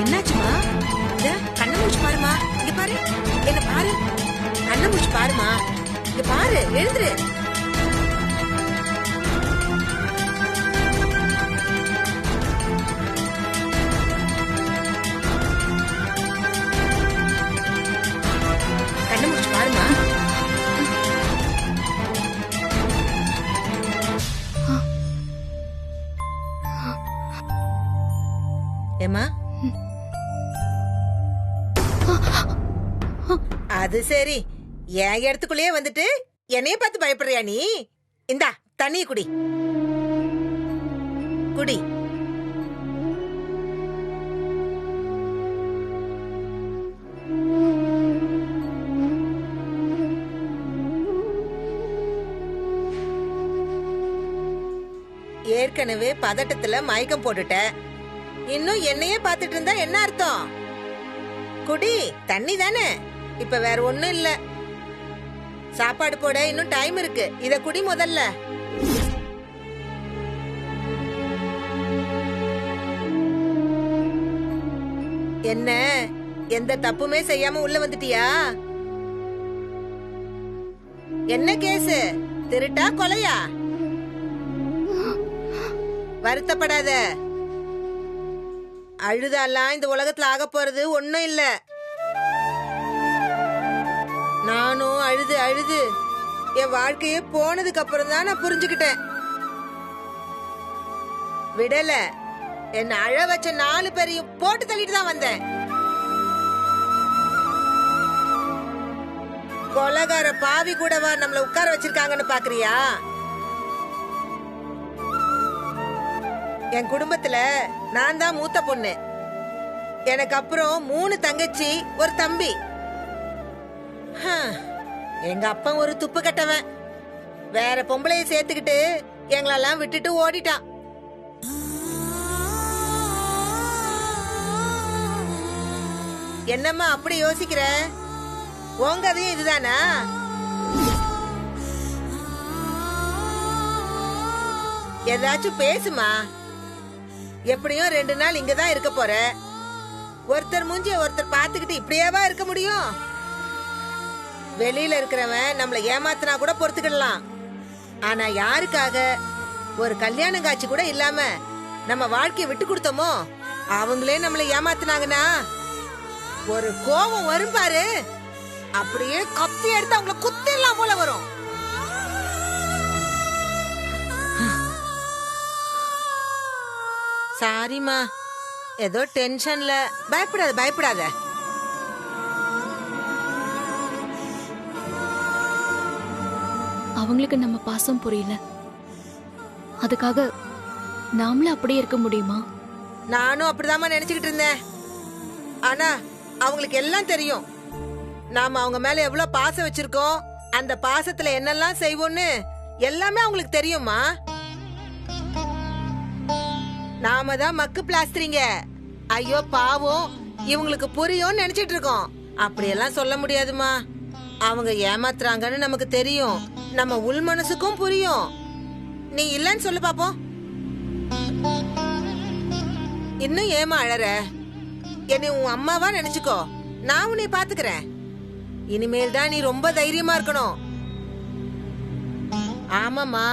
என்னாச்சுமா? கண்ணை முடிச்சு பாருமா. இங்க பாரு, என்ன பாரு. கண்ணை முடிச்சு பாருமா. இங்க பாரு, எழுந்துரு. கண்ணை முடிச்சு பாருமா. ஏமா, அது சரி, என் இடத்துக்குள்ளேயே வந்துட்டு என்னைய பார்த்து பயப்படுறியா நீ? இந்தா தண்ணிய குடி. குடி. ஏற்கனவே பதட்டத்துல மயக்கம் போட்டுட்ட. இன்னும் என்னையே பாத்துட்டு இருந்தா என்ன அர்த்தம்? குடி, தண்ணி தானே, இப்ப வேற ஒண்ணும் இல்ல. சாப்பாடு போட இன்னும் டைம் இருக்கு, இத குடி முதல்ல. என்ன, எந்த தப்புமே செய்யாம உள்ள வந்துட்டியா? என்ன கேஸ்? திருட்டா கொலையா? வருத்தப்படாத. அழுதாலாம் இந்த உலகத்துல ஆக போறது ஒண்ணும் இல்ல. நானும் அழுது அழுது என் வாழ்க்கையே போனதுக்கு அப்புறம் தான் நான் புரிஞ்சுக்கிட்டேன். விடல, என்ன அழ வச்ச 4 பேரையும் போட்டு தள்ளிட்டு தான் வந்தேன். கொலகார பாவி கூடவா நம்மள உட்கார வச்சிருக்காங்கன்னு பாக்குறியா? என் குடும்பத்துல நான் தான் மூத்த பொண்ணு. எனக்கு அப்புறம் 3 தங்கச்சி, ஒரு தம்பி. எங்க அப்பா ஒரு துப்பு கட்டவன். வேற பொம்பளைய சேர்த்துக்கிட்டு எங்களெல்லாம் விட்டுட்டு ஓடிட்டான். என்னம்மா அப்படி யோசிக்கிற? உங்க அதையும் இதுதானா? ஏதாச்சும் பேசுமா. எப்படியும் 2 நாள் இங்கதான் இருக்க போற. ஒருத்தர் மூஞ்சிய ஒருத்தர் பாத்துக்கிட்டு இப்படியேவா இருக்க முடியும்? வெளியில இருக்கிறவன் நம்மள ஏமாத்தினா கூட பொறுத்துக்கிடலாம். ஆனா யாருக்காக ஒரு கல்யாண காட்சி கூட இல்லாம நம்ம வாழ்க்கைய விட்டு கொடுத்தோமோ அவங்களே நம்மள ஏமாத்தினாங்கன்னா ஒரு கோபம் வரும் பாரு. அப்படியே கத்தி எடுத்து அவங்கள குத்திடலாம் போல வரும். சாரிமா, ஏதோ டென்ஷன்ல. பயப்படாத பயப்படாத. அவங்களுக்கு நம்ம பாசம் புரியல, அதுக்காக நாமளும் அப்படியே இருக்க முடியுமா? நானும் அப்படிதாம்மா நினைச்சுக்கிட்டு இருந்தேன். ஆனா அவங்களுக்கு எல்லாம் தெரியும். நாம அவங்க மேல எவ்வளவு பாசம் வச்சிருக்கோம், அந்த பாசத்துல என்னெல்லாம் செய்வோம்னு எல்லாமே அவங்களுக்கு தெரியுமா. நாம தான் மக்கு பிளாஸ்டரிங்க. ஐயோ பாவம், இவங்களுக்கு புரியும் நினைச்சிட்டு இருக்கோம். அப்படியெல்லாம் சொல்ல முடியாதுமா. அவங்க ஏமாத்துறாங்கன்னு நமக்கு தெரியும். நம்ம உள் மனசுக்கும் புரியும். நீ இல்லன்னு சொல்லு பாப்போம். இன்னும் ஏமா அழற? என்னை உன் அம்மாவா நினைச்சுக்கோ. நான் உன்னை பாத்துக்கிறேன். இனிமேல் தான் நீ ரொம்ப தைரியமா இருக்கணும். ஆமாமா,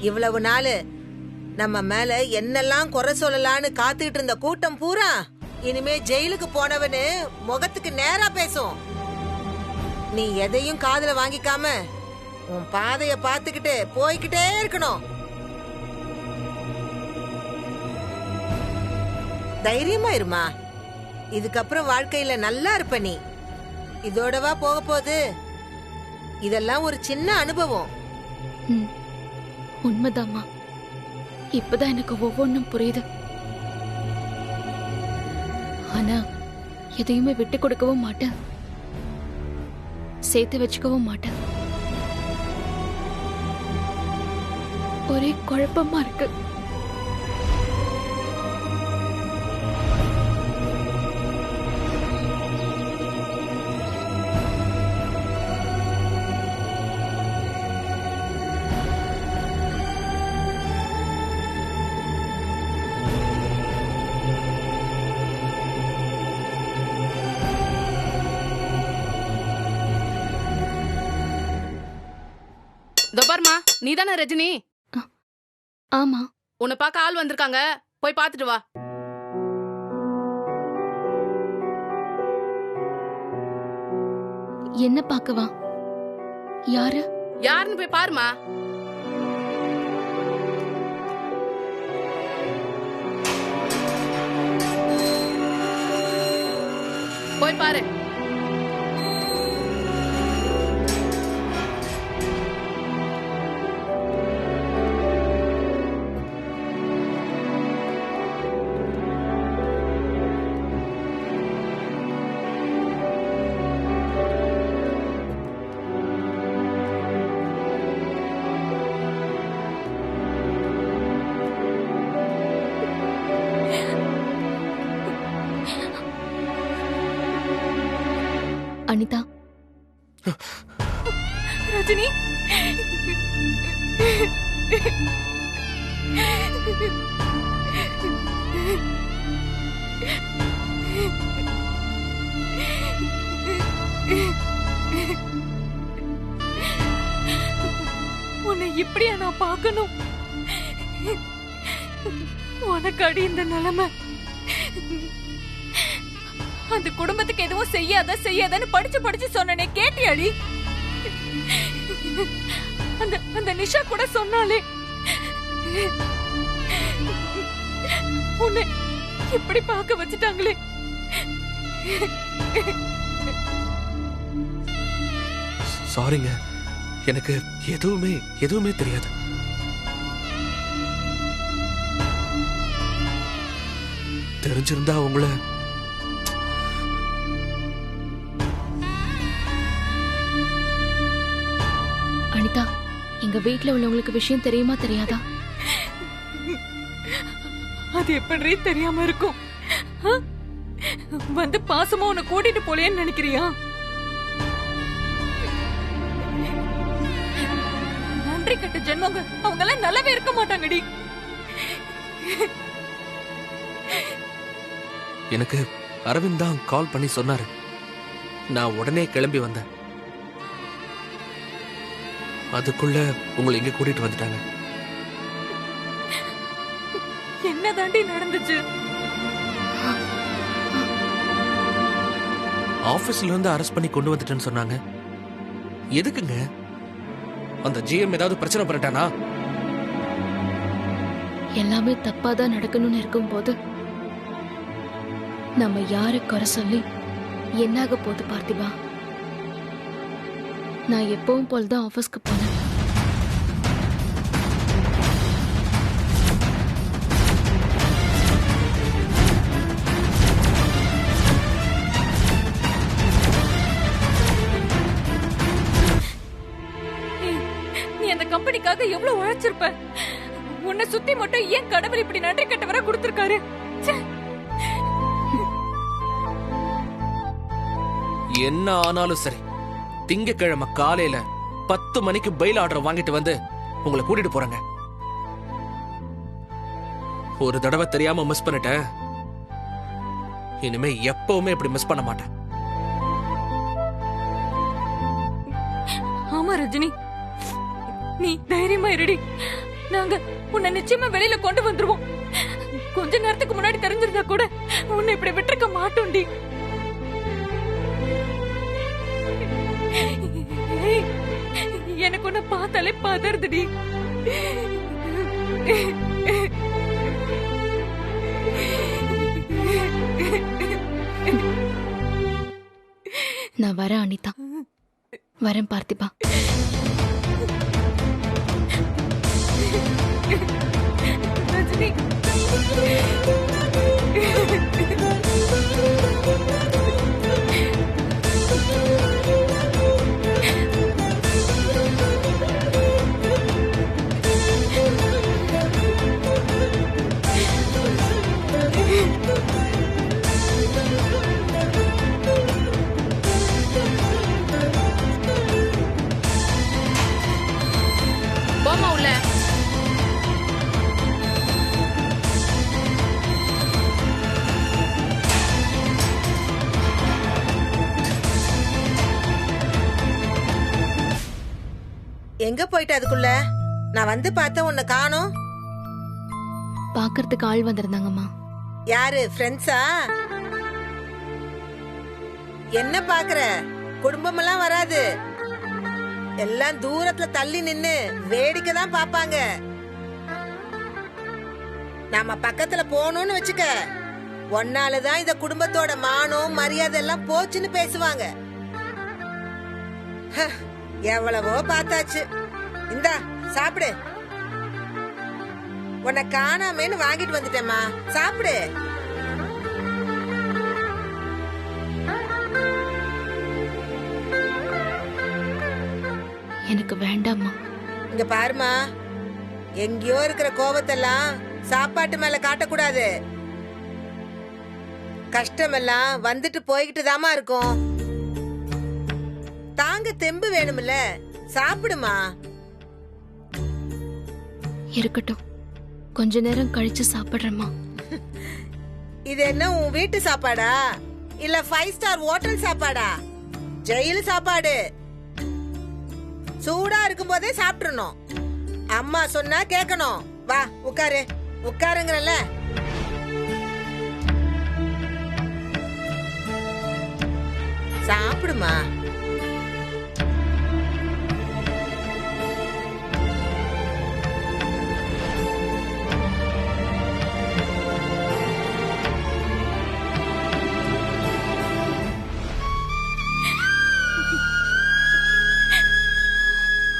இவ்வளவு நாள் நம்ம மேல என்னெல்லாம் குறை சொல்லலான்னு காத்துக்கிட்டு இருந்த கூட்டம் பூரா இனிமே ஜெயிலுக்கு போனவனு முகத்துக்கு நேரா பேசும். நீ எதையும் காதுல வாங்கிக்காம உன் பாதைய பாத்துக்கிட்டு போய்கிட்டே இருக்கணும். தைரியமா இருமா. இதுக்கப்புறம் வாழ்க்கையில நல்லா இருப்ப நீ. இதோடவா போக போகுது? இதெல்லாம் ஒரு சின்ன அனுபவம். உண்மைதாம்மா, இப்பதான் எனக்கு ஒவ்வொன்றும் புரியுது. ஆனா எதையுமே விட்டு கொடுக்கவும் மாட்டேன், சேர்த்து வச்சுக்கவும் மாட்டேன். ஒரே குழப்பமா இருக்கு. தோபார்மா, நீதானே ரஜினி? ஆமா. உன்னை பார்க்க ஆள் வந்திருக்காங்க, போய் பார்த்துட்டு வா. என்ன பார்க்கவா? யாரு? யாருன்னு போய் பாருமா. போய் பாரு. அனிதா. ரஜினி, உன்னை இப்படியா நான் பார்க்கணும்? உனக்கு அடி இந்த நிலைமை. அந்த குடும்பத்துக்கு எதுவும் செய்யாதன்னு படிச்சு சொன்னனே, கேட்டியாடி? அந்த நிஷா கூட சொன்னாலே உன்னை இப்படி பார்க்க வச்சுட்டாங்களே. சாரிங்க, எனக்கு எதுவுமே தெரியாது. தெரிஞ்சிருந்தா உங்களை அனிதா, எங்க வீட்ல உள்ளவங்களுக்கு விஷயம் தெரியுமா தெரியாதா? அது எப்படி தெரியாம இருக்கும்? வந்து பாசமா உன்னை கூட்டிட்டு போலேன்னு நினைக்கிறியா? நன்றி கட்ட ஜென்மங்க, அவங்க எல்லாம் நல்லாவே இருக்க மாட்டாங்கடி. எனக்கு அரவிந்த் தான் கால் பண்ணி சொன்னாரு. நான் உடனே கிளம்பி வந்தேன். அதுக்குள்ள உங்களை இங்க கூட்டிட்டு வந்துட்டாங்க. என்ன தாண்டி நடந்துச்சு? ஆபீஸ்ல இருந்து அரெஸ்ட் பண்ணி கொண்டு வந்துட்டேன்னு சொன்னாங்க. எதுக்குங்க? அந்த ஜிஎம் ஏதாவது பிரச்சனை பண்ணிட்டானா? எல்லாமே தப்பாதான் நடக்கணும்னு இருக்கும் போது நம்ம யாரை குறை சொல்லி என்னாக போகுது பார்த்திபா? நான் எப்பவும் போலதான் ஆபீஸ்க்கு போனேன். நீ அந்த கம்பெனிக்காக எவ்வளவு உழைச்சிருப்ப. உன்னை சுத்தி மட்டும் ஏன் கடவுள் இப்படி நன்றி கட்டவரா கொடுத்திருக்காரு? என்ன ஆனாலும் சரி, திங்கக்கிழமை காலையில 10 மணிக்கு பெயில் ஆர்டர் வாங்கிட்டு வந்து உங்களை கூட்டிட்டு போறேங்க. ஒரு தடவை தெரியாம மிஸ் பண்ணிட்டேன். இனிமே எப்பவுமே இப்படி மிஸ் பண்ண மாட்டேன். ஆமா ரஜினி, நீ தைரியமா இருடி. நாங்க உன்னை நிச்சயமா வெளியில கொண்டு வந்துருவோம். கொஞ்ச நேரத்துக்கு முன்னாடி தெரிஞ்சிருந்தா கூட உன்னை இப்படி விட்டுருக்க மாட்டோம்டி. எனக்கு உன்னை பார்த்தாலே பதறுதுடி. நான் வரேன் அனிதா, வரேன் பார்த்திபா. ரஜினி, போமா உள்ள. போயிட்ட அதுக்குள்ள? நான் வந்து பார்த்தேன், உன்னை காணோம். பாக்குறதுக்கு ஆள் வந்திருந்தாங்கம்மா. யாரு, ஃப்ரெண்ட்ஸா? என்ன பாக்குற? குடும்பமெல்லாம் வராது, எல்லாம் தூரத்துல தள்ளி நின்னு வேடிக்கை தான் பாப்பாங்க. நாம பக்கத்துல போனோம்னு வச்சுக்க, ஒன்னாலதான் இந்த குடும்பத்தோட மானம் மரியாதை எல்லாம் போச்சுன்னு பேசுவாங்க. எவ்வளவோ பார்த்தாச்சு. இந்தா சாப்பிடு. உன்னை காணாமேன்னு வாங்கிட்டு வந்துட்டேம்மா, சாப்பிடு. எனக்கு வேண்டாம்மா. இங்க பாருமா, எங்கேயோ இருக்கிற கோபத்தெல்லாம் சாப்பாட்டு மேல காட்டக்கூடாது. கஷ்டமெல்லாம் வந்துட்டு போய்கிட்டு தாமா இருக்கும். தாங்க தெம்பு வேணும்ல, சாப்பிடுமா. இருக்கட்டும், கொஞ்ச நேரம் கழிச்சு சாப்பிடுறேம்மா. இது என்ன உன் வீட்டு சாப்பாடா இல்ல 5 ஸ்டார் ஹோட்டல் சாப்பாடா? ஜெயில் சாப்பாடு. சூடா இருக்கும் போதே சாப்பிட்டுறணும். அம்மா சொன்னா கேட்கணும். வா உட்காரு. உட்காருங்கறல்ல. சாப்பிடுமா.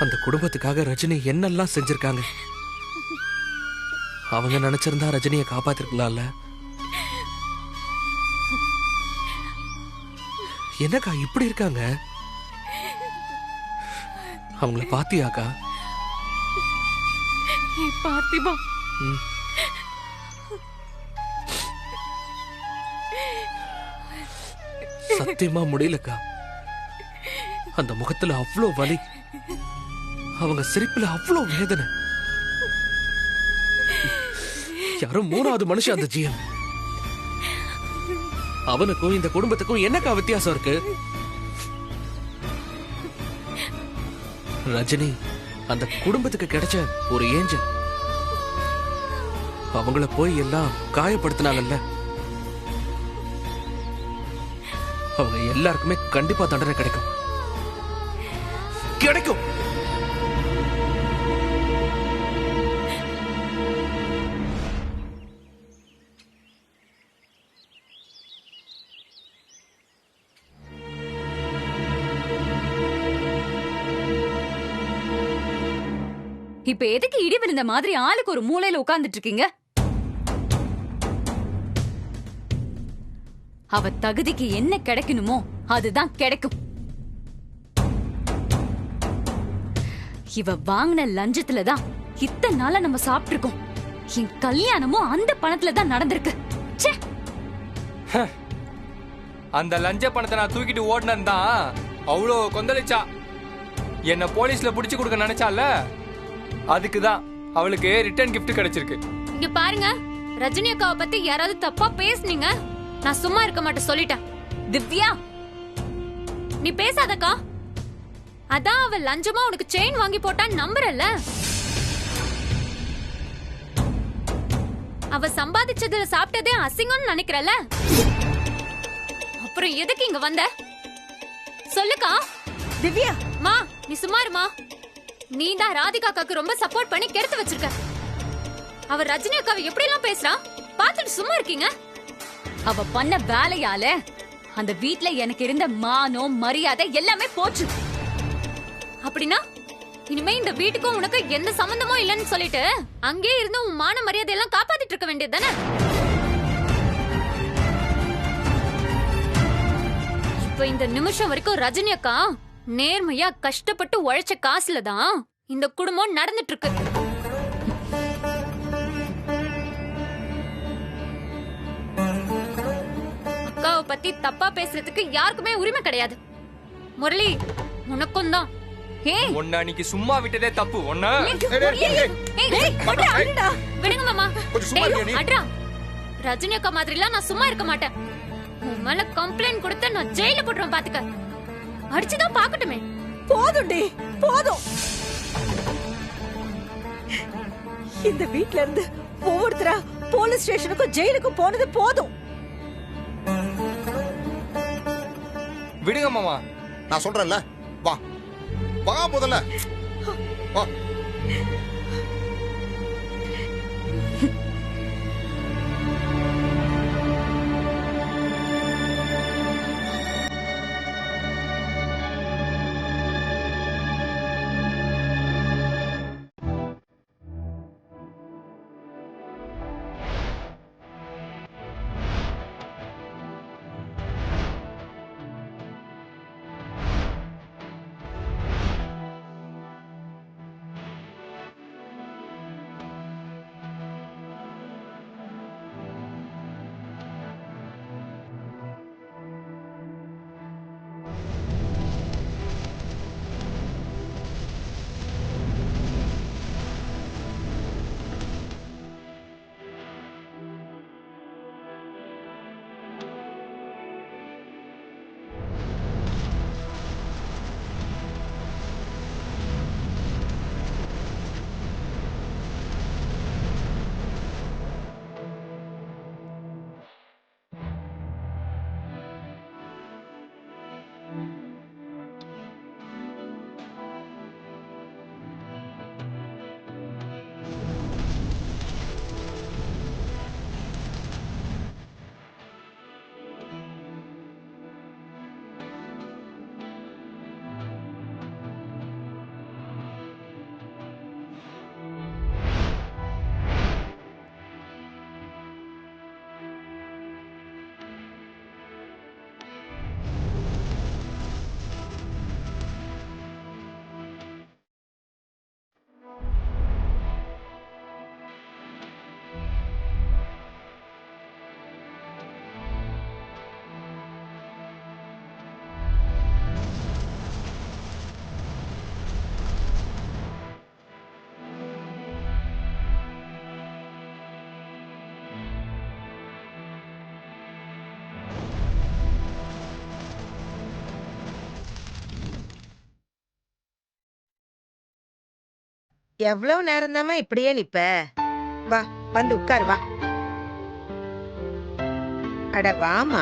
அந்த குடும்பத்துக்காக ரஜினி என்னெல்லாம் செஞ்சிருக்காங்க. அவங்க நினைச்சிருந்தா ரஜினியை காப்பாத்திருக்கலாம்ல. என்னக்கா இப்படி இருக்காங்க? அவங்கள பாத்தியாக்கா? பார்த்திபா, சத்தியமா முடியலக்கா. அந்த முகத்துல அவ்வளோ வலி, அவங்க சிரிப்புல அவ்வளோ வேதனை. யாரோ 3வது மனுஷன் அந்த ஜிஎம். அவனுக்கும் இந்த குடும்பத்துக்கும் என்னக்கா வித்தியாசம் இருக்கு? ரஜினி அந்த குடும்பத்துக்கு கிடைச்ச ஒரு ஏஞ்சல். அவங்கள போய் எல்லாம் காயப்படுத்தினாங்கல்ல. அவங்க எல்லாருக்குமே கண்டிப்பா தண்டனை கிடைக்கும். கிடைக்கும். இப்ப எதுக்கு இடி விழுந்த மாதிரி ஆளுக்கு ஒரு மூலையில உட்கார்ந்துட்டு இருக்கீங்க? அவ தகுதிக்கு என்ன கிடைக்கணுமோ அதுதான் கிடைக்கும். இவ வாங்கின லஞ்சத்துலதான் இத்தனை நாளா நம்ம சாப்பிட்டு இருக்கோம். என் கல்யாணமும் அந்த பணத்துல தான் நடந்திருக்கு. ச்சே. அந்த லஞ்ச பணத்தை நான் தூக்கிட்டு ஓடினேன் தான் அவ்வளோ கொந்தளிச்சா. என்ன போலீஸ்ல புடிச்சு கொடுக்க நினைச்சால, அதுக்குதான் அவளுக்கு ரிட்டர்ன் கிஃப்ட் கிடைச்சிருக்கு. இங்க பாருங்க, ரஜினி அக்காவை பத்தி யாராவது தப்பா பேசுனீங்க, நான் சும்மா இருக்க மாட்டேன் சொல்லிட்டேன். திவ்யா, நீ பேசாதக்கா. அதான் அவ லஞ்சமா உனக்கு செயின் வாங்கி போட்டான்னு நம்புறல்ல. அவ சம்பாதிச்சதுல சாப்பிட்டதே அசிங்கம்னு நினைக்கிறல்ல. அப்புறம் எதுக்கு இங்க வந்த சொல்லுக்கா. திவ்யா, மா நீ சும்மா இருமா. நீ தான் ராதிகா அக்காக்கு ரொம்ப சப்போர்ட் பண்ணி கெடுத்து வச்சிருக்க. அவ ரஜினி அக்காவை எப்படி எல்லாம் பேசுறா பாத்துட்டு சும்மா இருக்கீங்க. அவ பண்ண வேலையால அந்த வீட்ல எனக்கு இருந்த மானம் மரியாதை எல்லாமே போச்சு. அப்படின்னா இனிமே இந்த வீட்டுக்கும் உனக்கு எந்த சம்பந்தமும் இல்லைன்னு சொல்லிட்டு அங்கே இருந்து உன் மான மரியாதை எல்லாம் காப்பாத்திட்டு இருக்க வேண்டியது தானே. இப்ப இந்த நிமிஷம் வரைக்கும் ரஜினி அக்கா நேர்மையா கஷ்டப்பட்டு உழைச்ச காசுல தான் இந்த குடும்பம் நடந்துட்டு இருக்கு. அக்காவை பத்தி தப்பா பேசுறதுக்கு யாருக்குமே உரிமை கிடையாது. முரளி, உனக்கும் தான். ஒன்னு அன்னைக்கு சும்மா விட்டதே தப்பு. விடுங்க மாமா. அட்ரா, ரஜினி அக்கா மாதிரி எல்லாம் நான் சும்மா இருக்க மாட்டேன். உன் மேல கம்ப்ளைண்ட் கொடுத்து நான் ஜெயில போட்டுறேன் பாத்துக்க. அடிச்சுதான் பாக்கட்டுமே. போதும் டி, போதும். இந்த வீட்ல இருந்து ஒவ்வொருத்தரா போலீஸ் ஸ்டேஷனுக்கும் ஜெயிலுக்கும் போனது போதும். விடுங்க மாமா. நான் சொல்றேன்ல, வா வா முதல்ல வா. எவ்வளவு நேரம் தாமா இப்படியே நிப்ப? வா வந்து உட்காரு வா. அட வாமா.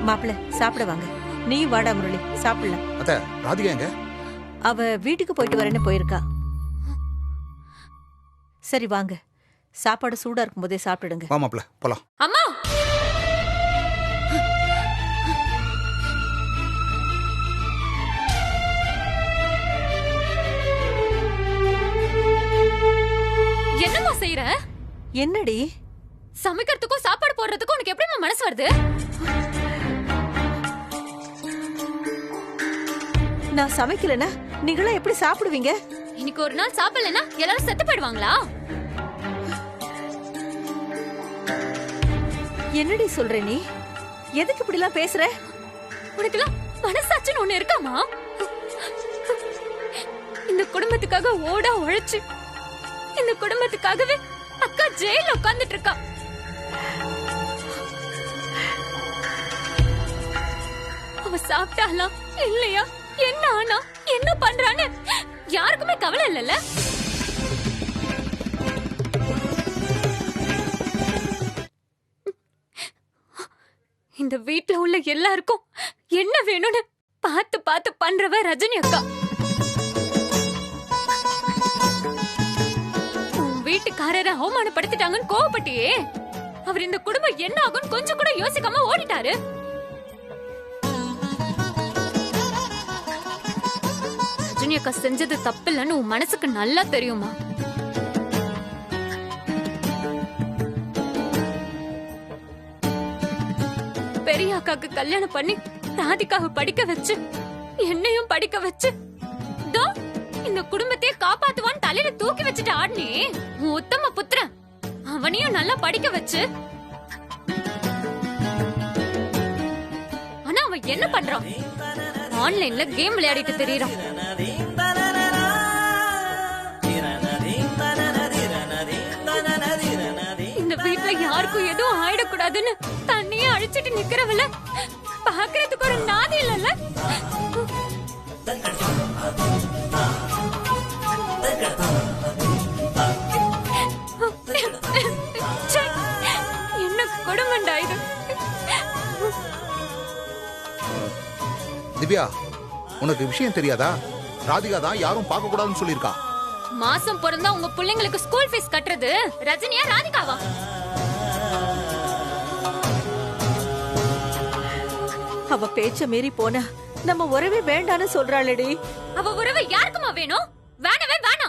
மாப்பிள்ள சாப்பிட வாங்க. நீ வாடா முரளி, சாப்பிடலாம். அத்த ராதிகா எங்க? அவ வீட்டுக்கு போயிட்டு வரேன்னு போயிருக்கா. சரி வாங்க, சாப்பாடு சூடா இருக்கும் போதே சாப்பிடுங்க. வா மாப்பிள்ள போலாம். அம்மா என்னம்மா செய்யற? என்னடி சமைக்கிறதுக்கும் சாப்பாடு போடுறதுக்கும் உனக்கு எப்படிமா மனசு வருது? நான் சமைக்கலனா நீங்களா எப்படி சாப்பிடுவீங்க? இன்னைக்கு ஒரு நாள் சாப்பிடலன்னா எல்லாரும் செத்து போயிடுவாங்களா? என்னடி சொல்ற நீ? எதுக்கு இப்படி எல்லாம் பேசுற? உனக்கெல்லாம் மனசாட்சின்னு ஒண்ணு இருக்காமா? இந்த குடும்பத்துக்காக ஓடா உழைச்சு இந்த குடும்பத்துக்காகவே அக்கா ஜெயில உட்கார்ந்துட்டு இருக்கா. அவ சாப்பிட்டாளா இல்லையா, என்ன ஆனா, என்ன பண்றான்னு யாருக்குமே கவலை இல்லைல்ல? இந்த வீட்டுல உள்ள எல்லாருக்கும் என்ன வேணும்னு பார்த்து பார்த்து பண்றவ ரஜினி அக்கா. உன் வீட்டுக்காரரை அவமானப்படுத்திட்டாங்கன்னு கோவப்பட்டியே, அவர் இந்த குடும்பம் என்ன ஆகும்னு கொஞ்சம் கூட யோசிக்காம ஓடிட்டாரு. ரஜினி அக்கா செஞ்சது தப்பில்லைன்னு உன் மனசுக்கு நல்லா தெரியுமா? பெரிய அக்காக்கு கல்யாணம் பண்ணி ராதிகாவை படிக்க வச்சு என்னையும் படிக்க வச்சு இந்த குடும்பத்தையே காப்பாத்துவான்னு தலையில தூக்கி வச்சுட்டு ஆடினே உன் உத்தம புத்திரன். அவனையும் நல்லா படிக்க வச்சு, ஆனா அவன் என்ன பண்றான்? ஆன்லைன்ல கேம் விளையாடிட்டு தெரியறான். கூடாதுன்னு தண்ணியே அழிச்சிட்டு நிக்கிறவள பாக்குறதுக்கு ஒரு நாதி இல்லல்ல. ச்சே, என்ன கொடுமண்டா இது. திவ்யா, உனக்கு விஷயம் தெரியாதா? ராதிகா தான் யாரும் பார்க்க கூடாதுன்னு சொல்லியிருக்கா. மாசம் பிறந்தா உங்க பிள்ளைங்களுக்கு ஸ்கூல் ஃபீஸ் கட்டுறது ரஜினியா ராதிகாவா? அவ பேச்ச மீறி போனா நம்ம உறவே வேண்டான்னு சொல்றாளடி. அவ உறவு யாருக்குமா வேணும்? வேணவே வேணாம்.